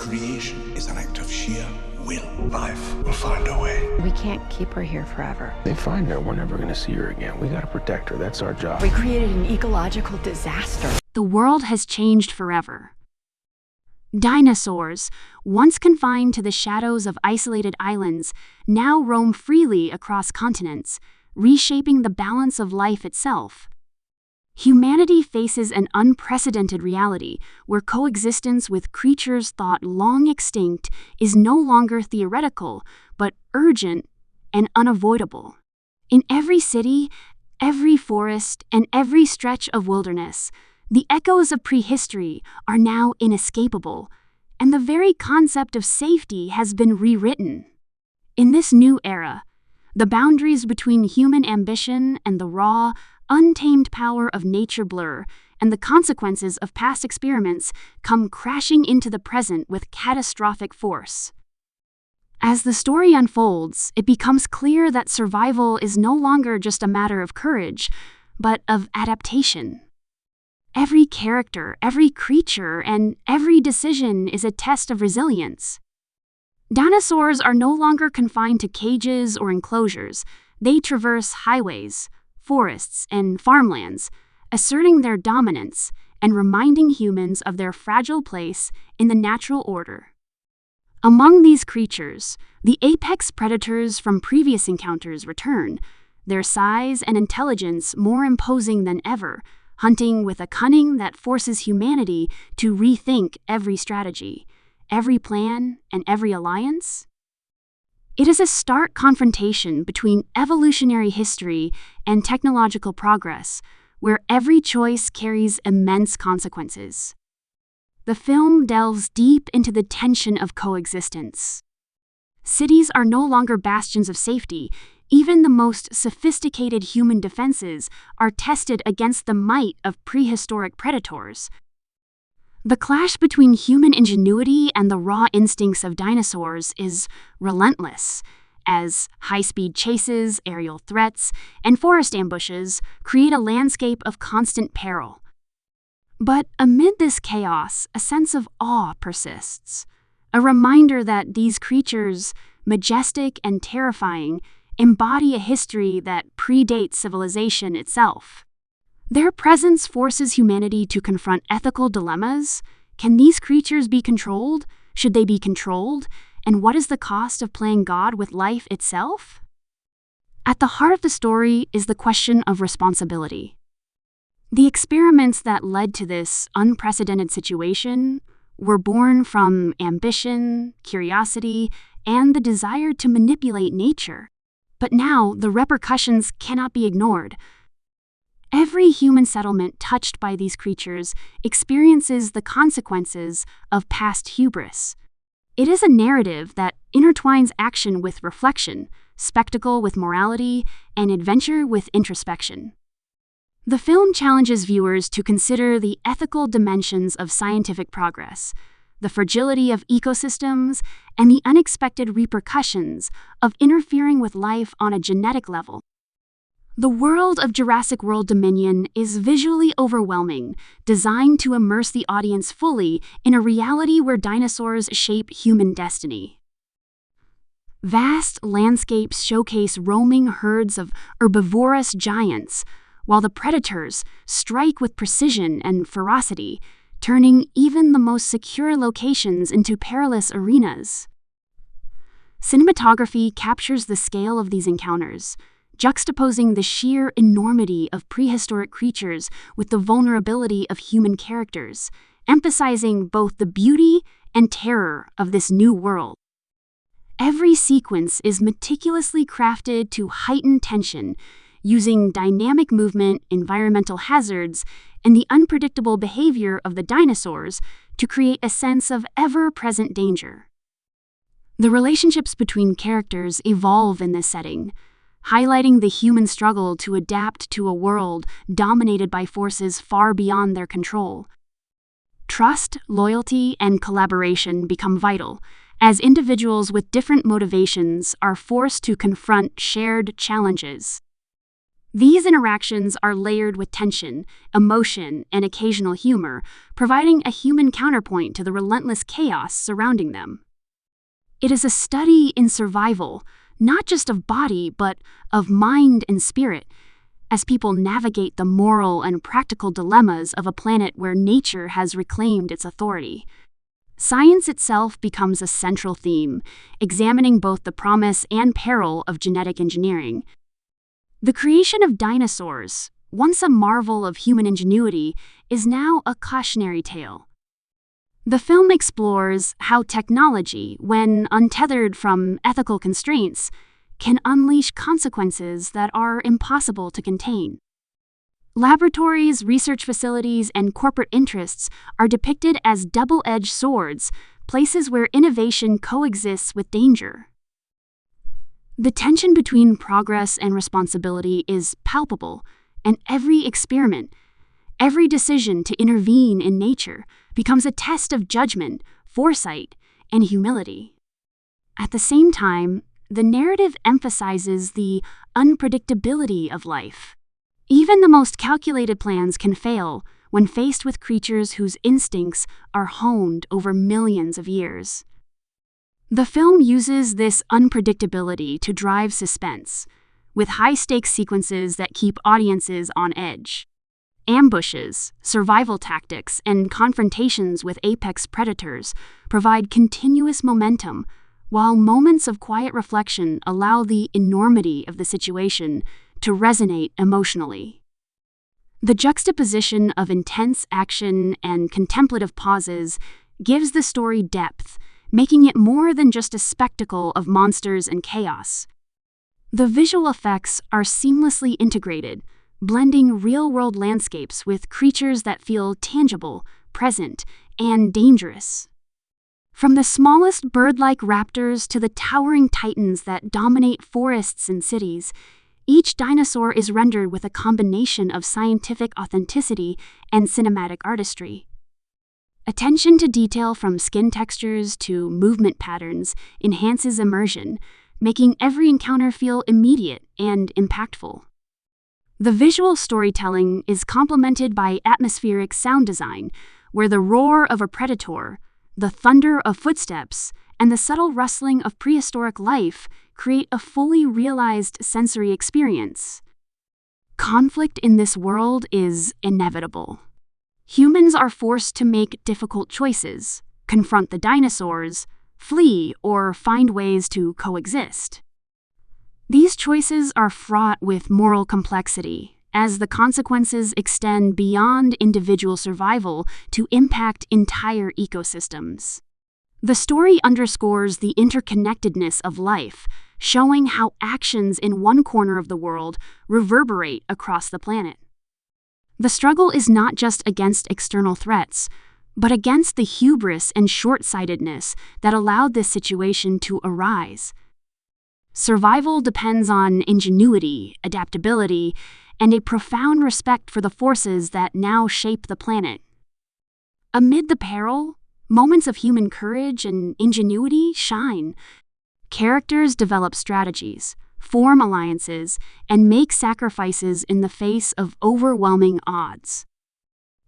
Creation is an act of sheer will. Life will find a way. We can't keep her here forever. They find her, we're never gonna see her again. We gotta protect her, that's our job. We created an ecological disaster. The world has changed forever. Dinosaurs, once confined to the shadows of isolated islands, now roam freely across continents, reshaping the balance of life itself. Humanity faces an unprecedented reality where coexistence with creatures thought long extinct is no longer theoretical, but urgent and unavoidable. In every city, every forest, and every stretch of wilderness, the echoes of prehistory are now inescapable, and the very concept of safety has been rewritten. In this new era, the boundaries between human ambition and the raw, untamed power of nature blur, and the consequences of past experiments come crashing into the present with catastrophic force. As the story unfolds, it becomes clear that survival is no longer just a matter of courage, but of adaptation. Every character, every creature, and every decision is a test of resilience. Dinosaurs are no longer confined to cages or enclosures. They traverse highways, forests, and farmlands, asserting their dominance and reminding humans of their fragile place in the natural order. Among these creatures, the apex predators from previous encounters return, their size and intelligence more imposing than ever, hunting with a cunning that forces humanity to rethink every strategy, every plan, and every alliance. It is a stark confrontation between evolutionary history and technological progress, where every choice carries immense consequences. The film delves deep into the tension of coexistence. Cities are no longer bastions of safety. Even the most sophisticated human defenses are tested against the might of prehistoric predators. The clash between human ingenuity and the raw instincts of dinosaurs is relentless, as high-speed chases, aerial threats, and forest ambushes create a landscape of constant peril. But amid this chaos, a sense of awe persists, a reminder that these creatures, majestic and terrifying, embody a history that predates civilization itself. Their presence forces humanity to confront ethical dilemmas. Can these creatures be controlled? Should they be controlled? And what is the cost of playing God with life itself? At the heart of the story is the question of responsibility. The experiments that led to this unprecedented situation were born from ambition, curiosity, and the desire to manipulate nature. But now, the repercussions cannot be ignored. Every human settlement touched by these creatures experiences the consequences of past hubris. It is a narrative that intertwines action with reflection, spectacle with morality, and adventure with introspection. The film challenges viewers to consider the ethical dimensions of scientific progress, the fragility of ecosystems, and the unexpected repercussions of interfering with life on a genetic level. The world of Jurassic World Dominion is visually overwhelming, designed to immerse the audience fully in a reality where dinosaurs shape human destiny. Vast landscapes showcase roaming herds of herbivorous giants, while the predators strike with precision and ferocity, turning even the most secure locations into perilous arenas. Cinematography captures the scale of these encounters, juxtaposing the sheer enormity of prehistoric creatures with the vulnerability of human characters, emphasizing both the beauty and terror of this new world. Every sequence is meticulously crafted to heighten tension, using dynamic movement, environmental hazards, and the unpredictable behavior of the dinosaurs to create a sense of ever-present danger. The relationships between characters evolve in this setting, highlighting the human struggle to adapt to a world dominated by forces far beyond their control. Trust, loyalty, and collaboration become vital, as individuals with different motivations are forced to confront shared challenges. These interactions are layered with tension, emotion, and occasional humor, providing a human counterpoint to the relentless chaos surrounding them. It is a study in survival, not just of body, but of mind and spirit, as people navigate the moral and practical dilemmas of a planet where nature has reclaimed its authority. Science itself becomes a central theme, examining both the promise and peril of genetic engineering. The creation of dinosaurs, once a marvel of human ingenuity, is now a cautionary tale. The film explores how technology, when untethered from ethical constraints, can unleash consequences that are impossible to contain. Laboratories, research facilities, and corporate interests are depicted as double-edged swords, places where innovation coexists with danger. The tension between progress and responsibility is palpable, and every experiment, every decision to intervene in nature becomes a test of judgment, foresight, and humility. At the same time, the narrative emphasizes the unpredictability of life. Even the most calculated plans can fail when faced with creatures whose instincts are honed over millions of years. The film uses this unpredictability to drive suspense, with high-stakes sequences that keep audiences on edge. Ambushes, survival tactics, and confrontations with apex predators provide continuous momentum, while moments of quiet reflection allow the enormity of the situation to resonate emotionally. The juxtaposition of intense action and contemplative pauses gives the story depth, making it more than just a spectacle of monsters and chaos. The visual effects are seamlessly integrated, blending real-world landscapes with creatures that feel tangible, present, and dangerous. From the smallest bird-like raptors to the towering titans that dominate forests and cities, each dinosaur is rendered with a combination of scientific authenticity and cinematic artistry. Attention to detail from skin textures to movement patterns enhances immersion, making every encounter feel immediate and impactful. The visual storytelling is complemented by atmospheric sound design, where the roar of a predator, the thunder of footsteps, and the subtle rustling of prehistoric life create a fully realized sensory experience. Conflict in this world is inevitable. Humans are forced to make difficult choices, confront the dinosaurs, flee, or find ways to coexist. These choices are fraught with moral complexity, as the consequences extend beyond individual survival to impact entire ecosystems. The story underscores the interconnectedness of life, showing how actions in one corner of the world reverberate across the planet. The struggle is not just against external threats, but against the hubris and short-sightedness that allowed this situation to arise. Survival depends on ingenuity, adaptability, and a profound respect for the forces that now shape the planet. Amid the peril, moments of human courage and ingenuity shine. Characters develop strategies, form alliances, and make sacrifices in the face of overwhelming odds.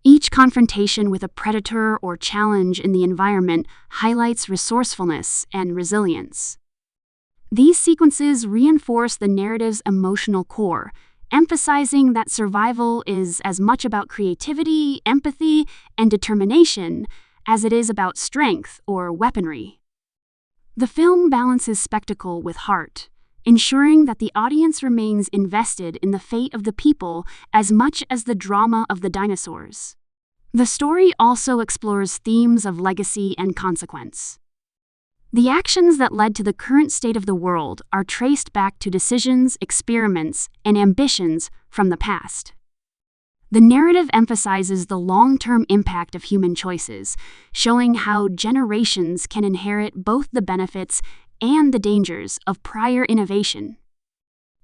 Each confrontation with a predator or challenge in the environment highlights resourcefulness and resilience. These sequences reinforce the narrative's emotional core, emphasizing that survival is as much about creativity, empathy, and determination as it is about strength or weaponry. The film balances spectacle with heart, ensuring that the audience remains invested in the fate of the people as much as the drama of the dinosaurs. The story also explores themes of legacy and consequence. The actions that led to the current state of the world are traced back to decisions, experiments, and ambitions from the past. The narrative emphasizes the long-term impact of human choices, showing how generations can inherit both the benefits and the dangers of prior innovation.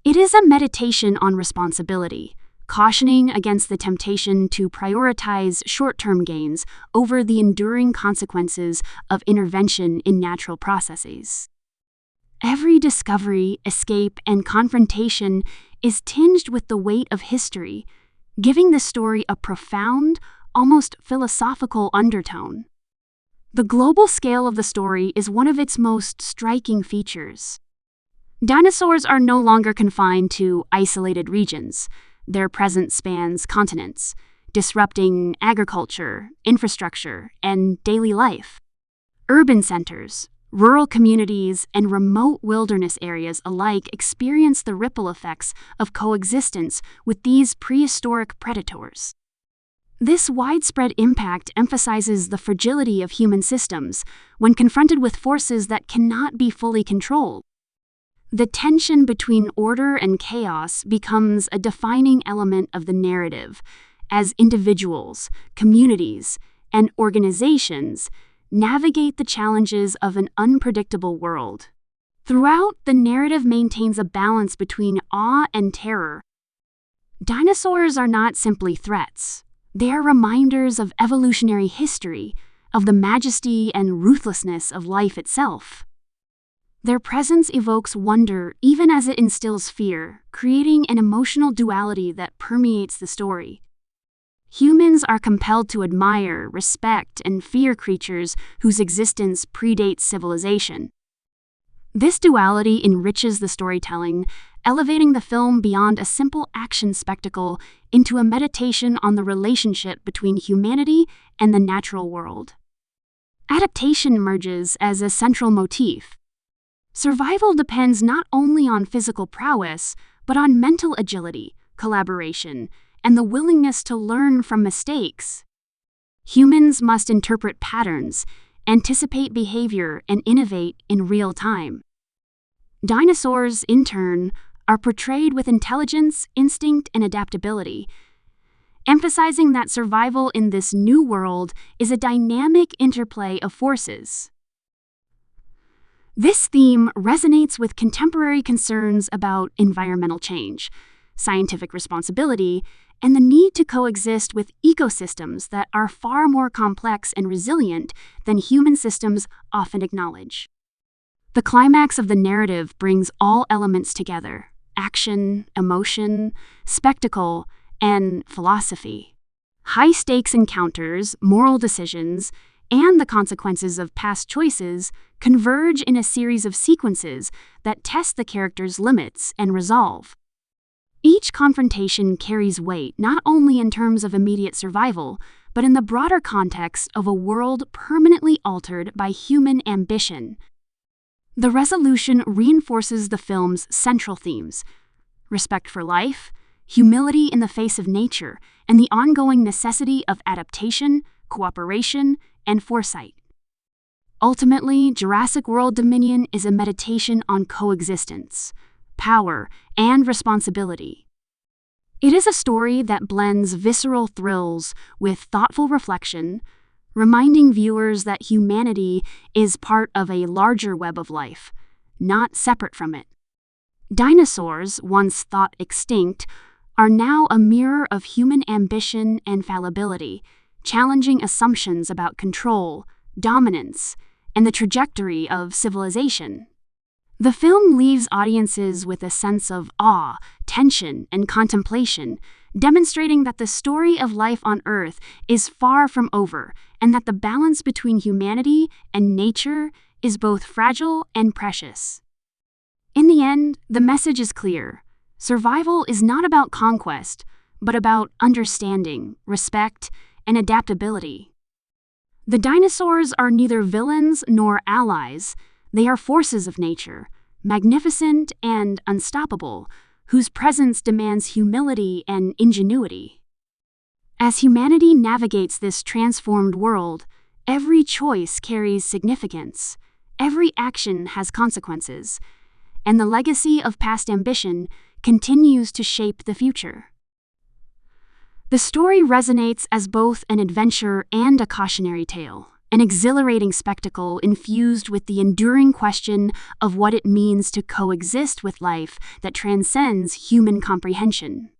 It is a meditation on responsibility, cautioning against the temptation to prioritize short-term gains over the enduring consequences of intervention in natural processes. Every discovery, escape, and confrontation is tinged with the weight of history, giving the story a profound, almost philosophical undertone. The global scale of the story is one of its most striking features. Dinosaurs are no longer confined to isolated regions. Their presence spans continents, disrupting agriculture, infrastructure, and daily life. Urban centers, rural communities, and remote wilderness areas alike experience the ripple effects of coexistence with these prehistoric predators. This widespread impact emphasizes the fragility of human systems when confronted with forces that cannot be fully controlled. The tension between order and chaos becomes a defining element of the narrative, as individuals, communities, and organizations navigate the challenges of an unpredictable world. Throughout, the narrative maintains a balance between awe and terror. Dinosaurs are not simply threats. They are reminders of evolutionary history, of the majesty and ruthlessness of life itself. Their presence evokes wonder even as it instills fear, creating an emotional duality that permeates the story. Humans are compelled to admire, respect, and fear creatures whose existence predates civilization. This duality enriches the storytelling, elevating the film beyond a simple action spectacle into a meditation on the relationship between humanity and the natural world. Adaptation emerges as a central motif. Survival depends not only on physical prowess, but on mental agility, collaboration, and the willingness to learn from mistakes. Humans must interpret patterns, anticipate behavior, and innovate in real time. Dinosaurs, in turn, are portrayed with intelligence, instinct, and adaptability, emphasizing that survival in this new world is a dynamic interplay of forces. This theme resonates with contemporary concerns about environmental change, scientific responsibility, and the need to coexist with ecosystems that are far more complex and resilient than human systems often acknowledge. The climax of the narrative brings all elements together: action, emotion, spectacle, and philosophy. High-stakes encounters, moral decisions, and the consequences of past choices converge in a series of sequences that test the characters' limits and resolve. Each confrontation carries weight not only in terms of immediate survival, but in the broader context of a world permanently altered by human ambition. The resolution reinforces the film's central themes: respect for life, humility in the face of nature, and the ongoing necessity of adaptation, cooperation, and foresight. Ultimately, Jurassic World Dominion is a meditation on coexistence, power, and responsibility. It is a story that blends visceral thrills with thoughtful reflection, reminding viewers that humanity is part of a larger web of life, not separate from it. Dinosaurs, once thought extinct, are now a mirror of human ambition and fallibility, challenging assumptions about control, dominance, and the trajectory of civilization. The film leaves audiences with a sense of awe, tension, and contemplation, demonstrating that the story of life on Earth is far from over and that the balance between humanity and nature is both fragile and precious. In the end, the message is clear. Survival is not about conquest, but about understanding, respect, and adaptability. The dinosaurs are neither villains nor allies. They are forces of nature, magnificent and unstoppable, whose presence demands humility and ingenuity. As humanity navigates this transformed world, every choice carries significance, every action has consequences, and the legacy of past ambition continues to shape the future. The story resonates as both an adventure and a cautionary tale, an exhilarating spectacle infused with the enduring question of what it means to coexist with life that transcends human comprehension.